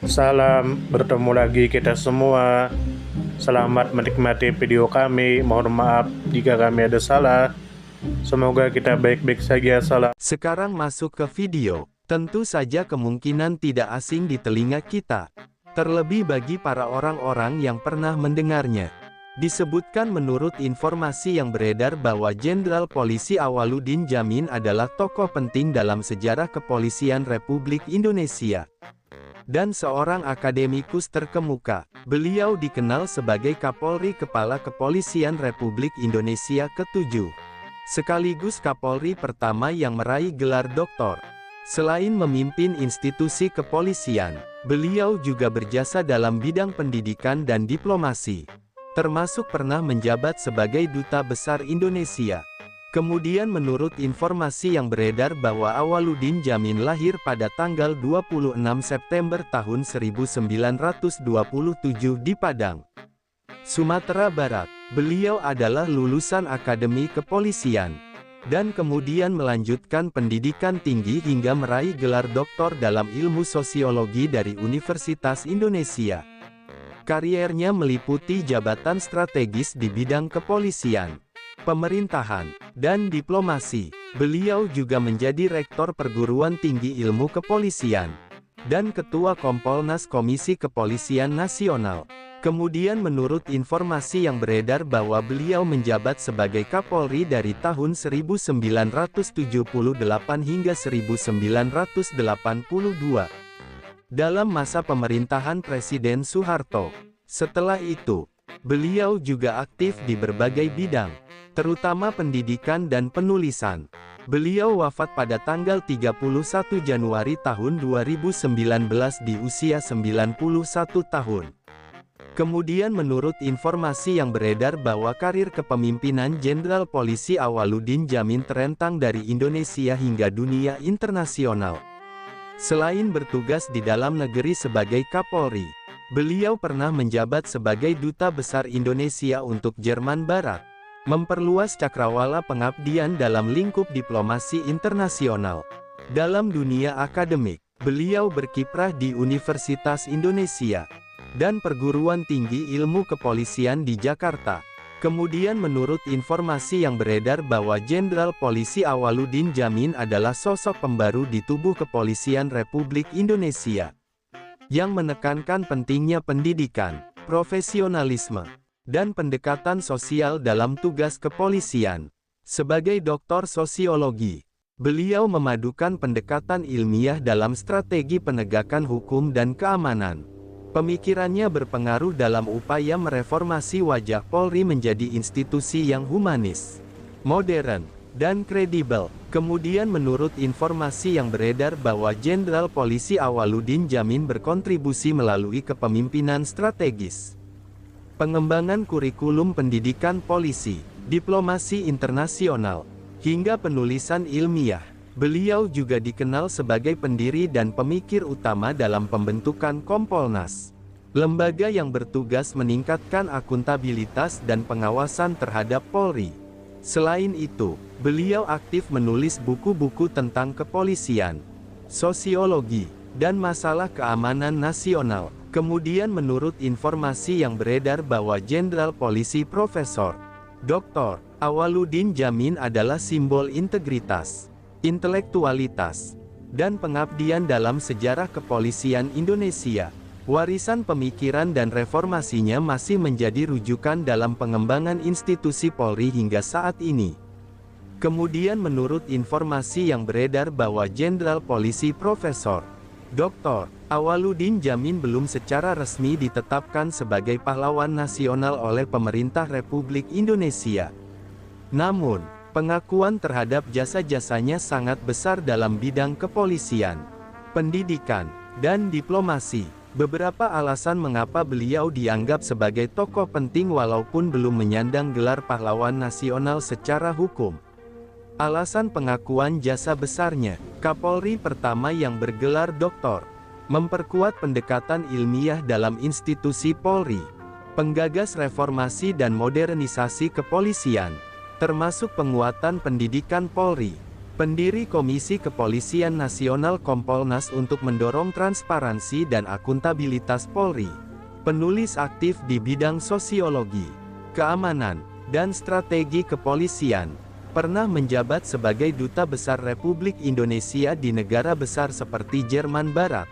Salam, bertemu lagi kita semua. Selamat menikmati video kami. Mohon maaf jika kami ada salah. Semoga kita baik-baik saja. Salam. Sekarang masuk ke video. Tentu saja kemungkinan tidak asing di telinga kita. Terlebih bagi para orang-orang yang pernah mendengarnya. Disebutkan menurut informasi yang beredar bahwa Jenderal Polisi Awaludin Jamin adalah tokoh penting dalam sejarah kepolisian Republik Indonesia. Dan seorang akademikus terkemuka. Beliau dikenal sebagai Kapolri Kepala Kepolisian Republik Indonesia ke-7. Sekaligus Kapolri pertama yang meraih gelar doktor. Selain memimpin institusi kepolisian, beliau juga berjasa dalam bidang pendidikan dan diplomasi. Termasuk pernah menjabat sebagai Duta Besar Indonesia. Kemudian menurut informasi yang beredar bahwa Awaludin Jamin lahir pada tanggal 26 September tahun 1927 di Padang, Sumatera Barat. Beliau adalah lulusan Akademi Kepolisian, dan kemudian melanjutkan pendidikan tinggi hingga meraih gelar doktor dalam ilmu sosiologi dari Universitas Indonesia. Kariernya meliputi jabatan strategis di bidang kepolisian, pemerintahan, dan diplomasi. Beliau juga menjadi Rektor Perguruan Tinggi Ilmu Kepolisian, dan Ketua Kompolnas Komisi Kepolisian Nasional. Kemudian menurut informasi yang beredar bahwa beliau menjabat sebagai Kapolri dari tahun 1978 hingga 1982. Dalam masa pemerintahan Presiden Soeharto. Setelah itu, beliau juga aktif di berbagai bidang, terutama pendidikan dan penulisan. Beliau wafat pada tanggal 31 Januari tahun 2019 di usia 91 tahun. Kemudian menurut informasi yang beredar bahwa karir kepemimpinan Jenderal Polisi Awaludin Jamin terentang dari Indonesia hingga dunia internasional. Selain bertugas di dalam negeri sebagai Kapolri, beliau pernah menjabat sebagai Duta Besar Indonesia untuk Jerman Barat, memperluas cakrawala pengabdian dalam lingkup diplomasi internasional. Dalam dunia akademik, beliau berkiprah di Universitas Indonesia dan Perguruan Tinggi Ilmu Kepolisian di Jakarta. Kemudian menurut informasi yang beredar bahwa Jenderal Polisi Awaludin Jamin adalah sosok pembaru di tubuh kepolisian Republik Indonesia, yang menekankan pentingnya pendidikan, profesionalisme, dan pendekatan sosial dalam tugas kepolisian. Sebagai doktor sosiologi, beliau memadukan pendekatan ilmiah dalam strategi penegakan hukum dan keamanan. Pemikirannya berpengaruh dalam upaya mereformasi wajah Polri menjadi institusi yang humanis, modern, dan kredibel. Kemudian menurut informasi yang beredar bahwa Jenderal Polisi Awaludin Jamin berkontribusi melalui kepemimpinan strategis, pengembangan kurikulum pendidikan polisi, diplomasi internasional, hingga penulisan ilmiah. Beliau juga dikenal sebagai pendiri dan pemikir utama dalam pembentukan Kompolnas, lembaga yang bertugas meningkatkan akuntabilitas dan pengawasan terhadap Polri. Selain itu, beliau aktif menulis buku-buku tentang kepolisian, sosiologi, dan masalah keamanan nasional. Kemudian menurut informasi yang beredar bahwa Jenderal Polisi Profesor Dr. Awaludin Jamin adalah simbol integritas, intelektualitas, dan pengabdian dalam sejarah kepolisian Indonesia. Warisan pemikiran dan reformasinya masih menjadi rujukan dalam pengembangan institusi Polri hingga saat ini. Kemudian menurut informasi yang beredar bahwa Jenderal Polisi Profesor Dr. Awaludin Jamin belum secara resmi ditetapkan sebagai pahlawan nasional oleh pemerintah Republik Indonesia. Namun, pengakuan terhadap jasa-jasanya sangat besar dalam bidang kepolisian, pendidikan, dan diplomasi. Beberapa alasan mengapa beliau dianggap sebagai tokoh penting walaupun belum menyandang gelar pahlawan nasional secara hukum. Alasan pengakuan jasa besarnya, Kapolri pertama yang bergelar doktor, memperkuat pendekatan ilmiah dalam institusi Polri, penggagas reformasi dan modernisasi kepolisian, termasuk penguatan pendidikan Polri, pendiri Komisi Kepolisian Nasional Kompolnas untuk mendorong transparansi dan akuntabilitas Polri, penulis aktif di bidang sosiologi, keamanan, dan strategi kepolisian, pernah menjabat sebagai Duta Besar Republik Indonesia di negara besar seperti Jerman Barat.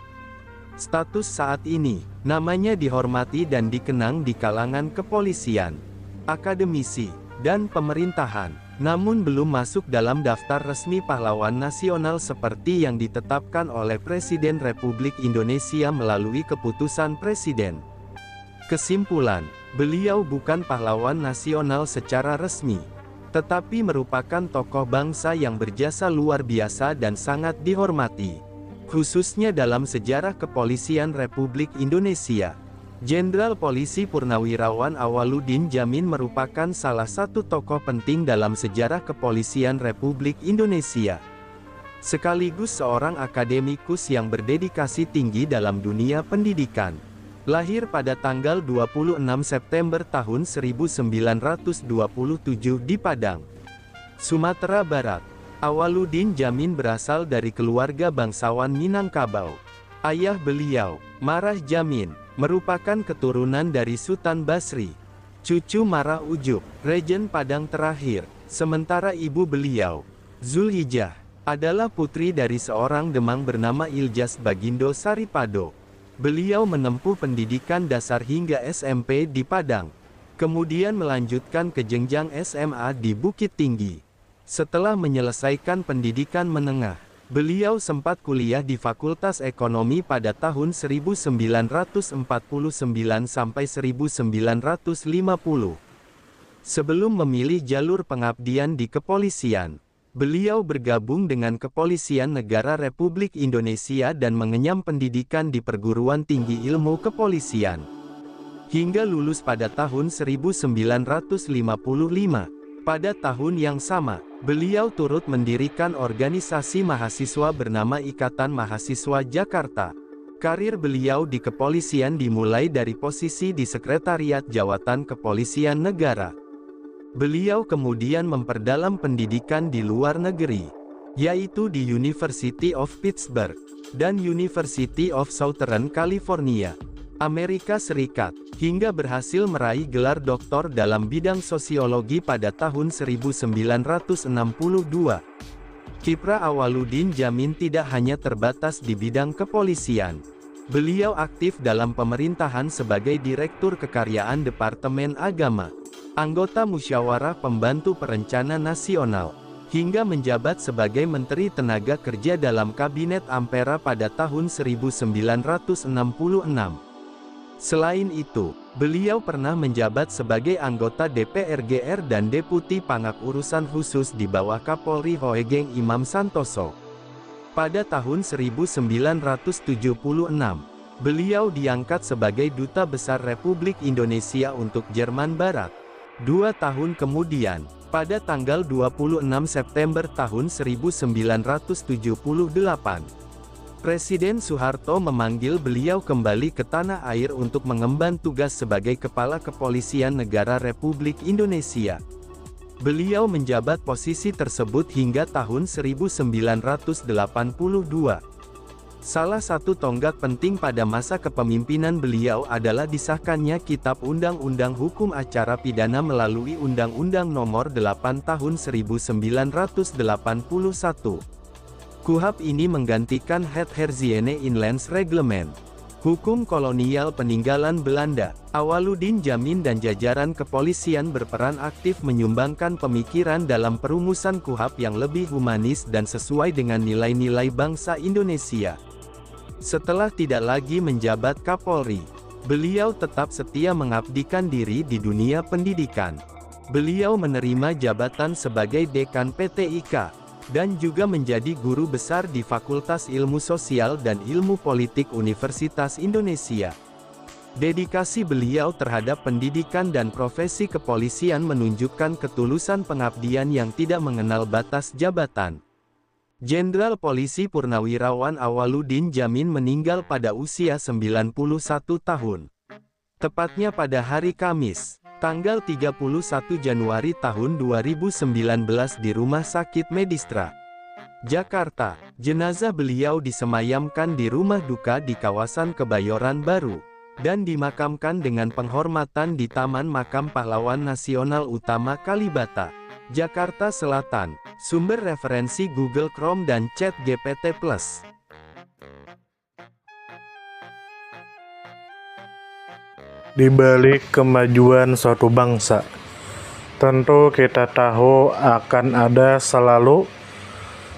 Status saat ini, namanya dihormati dan dikenang di kalangan kepolisian, akademisi, dan pemerintahan, namun belum masuk dalam daftar resmi pahlawan nasional seperti yang ditetapkan oleh Presiden Republik Indonesia melalui keputusan Presiden. Kesimpulan, beliau bukan pahlawan nasional secara resmi, tetapi merupakan tokoh bangsa yang berjasa luar biasa dan sangat dihormati, khususnya dalam sejarah kepolisian Republik Indonesia. Jenderal Polisi Purnawirawan Awaludin Djamin merupakan salah satu tokoh penting dalam sejarah kepolisian Republik Indonesia, sekaligus seorang akademikus yang berdedikasi tinggi dalam dunia pendidikan. Lahir pada tanggal 26 September tahun 1927 di Padang, Sumatera Barat. Awaludin Djamin berasal dari keluarga bangsawan Minangkabau. Ayah beliau, Marah Djamin, merupakan keturunan dari Sultan Basri, cucu Marah Ujub, Raja Padang terakhir, sementara ibu beliau, Zulhijjah, adalah putri dari seorang Demang bernama Iljas Bagindo Saripado. Beliau menempuh pendidikan dasar hingga SMP di Padang, kemudian melanjutkan ke jenjang SMA di Bukit Tinggi. Setelah menyelesaikan pendidikan menengah, beliau sempat kuliah di Fakultas Ekonomi pada tahun 1949 sampai 1950. Sebelum memilih jalur pengabdian di kepolisian, beliau bergabung dengan Kepolisian Negara Republik Indonesia dan mengenyam pendidikan di Perguruan Tinggi Ilmu Kepolisian, hingga lulus pada tahun 1955. Pada tahun yang sama, beliau turut mendirikan organisasi mahasiswa bernama Ikatan Mahasiswa Jakarta. Karir beliau di kepolisian dimulai dari posisi di Sekretariat Jawatan Kepolisian Negara. Beliau kemudian memperdalam pendidikan di luar negeri, yaitu di University of Pittsburgh dan University of Southern California, Amerika Serikat, hingga berhasil meraih gelar doktor dalam bidang sosiologi pada tahun 1962. Kiprah Awaludin Djamin tidak hanya terbatas di bidang kepolisian. Beliau aktif dalam pemerintahan sebagai Direktur Kekaryaan Departemen Agama, anggota Musyawarah Pembantu Perencana Nasional, hingga menjabat sebagai Menteri Tenaga Kerja dalam Kabinet Ampera pada tahun 1966. Selain itu, beliau pernah menjabat sebagai anggota DPR GR dan Deputi Pangak Urusan Khusus di bawah Kapolri Hoegeng Imam Santoso. Pada tahun 1976, beliau diangkat sebagai Duta Besar Republik Indonesia untuk Jerman Barat. 2 tahun kemudian, pada tanggal 26 September tahun 1978, Presiden Soeharto memanggil beliau kembali ke tanah air untuk mengemban tugas sebagai Kepala Kepolisian Negara Republik Indonesia. Beliau menjabat posisi tersebut hingga tahun 1982. Salah satu tonggak penting pada masa kepemimpinan beliau adalah disahkannya Kitab Undang-Undang Hukum Acara Pidana melalui Undang-Undang Nomor 8 Tahun 1981. KUHP ini menggantikan Het Herziene Inlands Reglement, hukum kolonial peninggalan Belanda. Awaludin Djamin dan jajaran kepolisian berperan aktif menyumbangkan pemikiran dalam perumusan KUHP yang lebih humanis dan sesuai dengan nilai-nilai bangsa Indonesia. Setelah tidak lagi menjabat Kapolri, beliau tetap setia mengabdikan diri di dunia pendidikan. Beliau menerima jabatan sebagai Dekan PTIK, dan juga menjadi guru besar di Fakultas Ilmu Sosial dan Ilmu Politik Universitas Indonesia. Dedikasi beliau terhadap pendidikan dan profesi kepolisian menunjukkan ketulusan pengabdian yang tidak mengenal batas jabatan. Jenderal Polisi Purnawirawan Awaludin Djamin meninggal pada usia 91 tahun. Tepatnya pada hari Kamis, tanggal 31 Januari tahun 2019 di Rumah Sakit Medistra, Jakarta. Jenazah beliau disemayamkan di rumah duka di kawasan Kebayoran Baru, dan dimakamkan dengan penghormatan di Taman Makam Pahlawan Nasional Utama Kalibata, Jakarta Selatan. Sumber referensi Google Chrome dan ChatGPT+. Di balik kemajuan suatu bangsa, tentu kita tahu akan ada selalu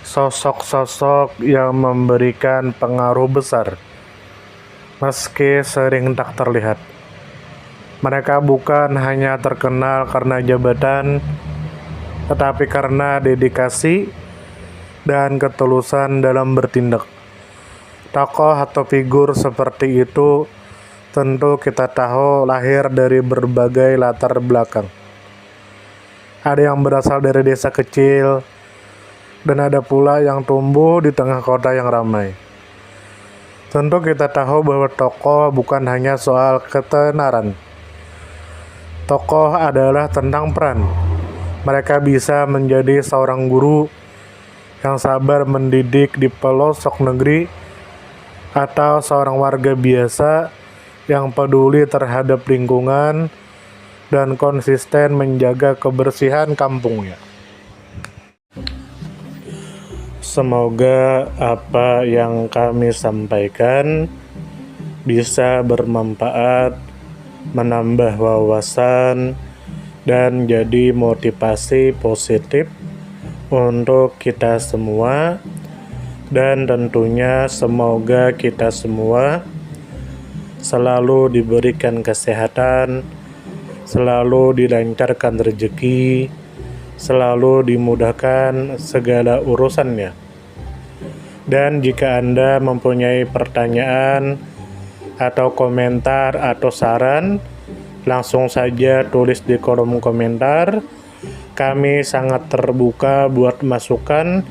sosok-sosok yang memberikan pengaruh besar, meski sering tak terlihat. Mereka bukan hanya terkenal karena jabatan, tetapi karena dedikasi dan ketulusan dalam bertindak. Tokoh atau figur seperti itu tentu kita tahu lahir dari berbagai latar belakang. Ada yang berasal dari desa kecil, dan ada pula yang tumbuh di tengah kota yang ramai. Tentu kita tahu bahwa tokoh bukan hanya soal ketenaran. Tokoh adalah tentang peran. Mereka bisa menjadi seorang guru yang sabar mendidik di pelosok negeri, atau seorang warga biasa yang peduli terhadap lingkungan dan konsisten menjaga kebersihan kampungnya. Semoga apa yang kami sampaikan bisa bermanfaat, menambah wawasan, dan jadi motivasi positif untuk kita semua, dan tentunya semoga kita semua selalu diberikan kesehatan, selalu dilancarkan rezeki, selalu dimudahkan segala urusannya. Dan jika Anda mempunyai pertanyaan atau komentar atau saran, langsung saja tulis di kolom komentar. Kami sangat terbuka buat masukan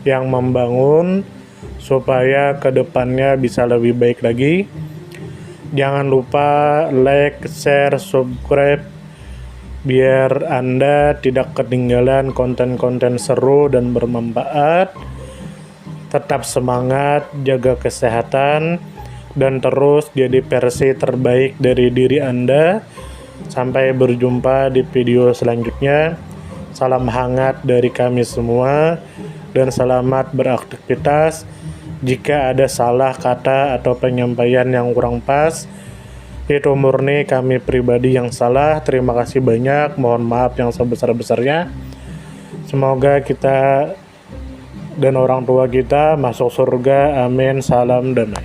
yang membangun supaya kedepannya bisa lebih baik lagi. Jangan lupa like, share, subscribe biar Anda tidak ketinggalan konten-konten seru dan bermanfaat. Tetap semangat, jaga kesehatan, dan terus jadi versi terbaik dari diri Anda. Sampai berjumpa di video selanjutnya. Salam hangat dari kami semua, dan selamat beraktivitas. Jika ada salah kata atau penyampaian yang kurang pas, itu murni kami pribadi yang salah. Terima kasih banyak, mohon maaf yang sebesar-besarnya. Semoga kita dan orang tua kita masuk surga, amin, salam damai.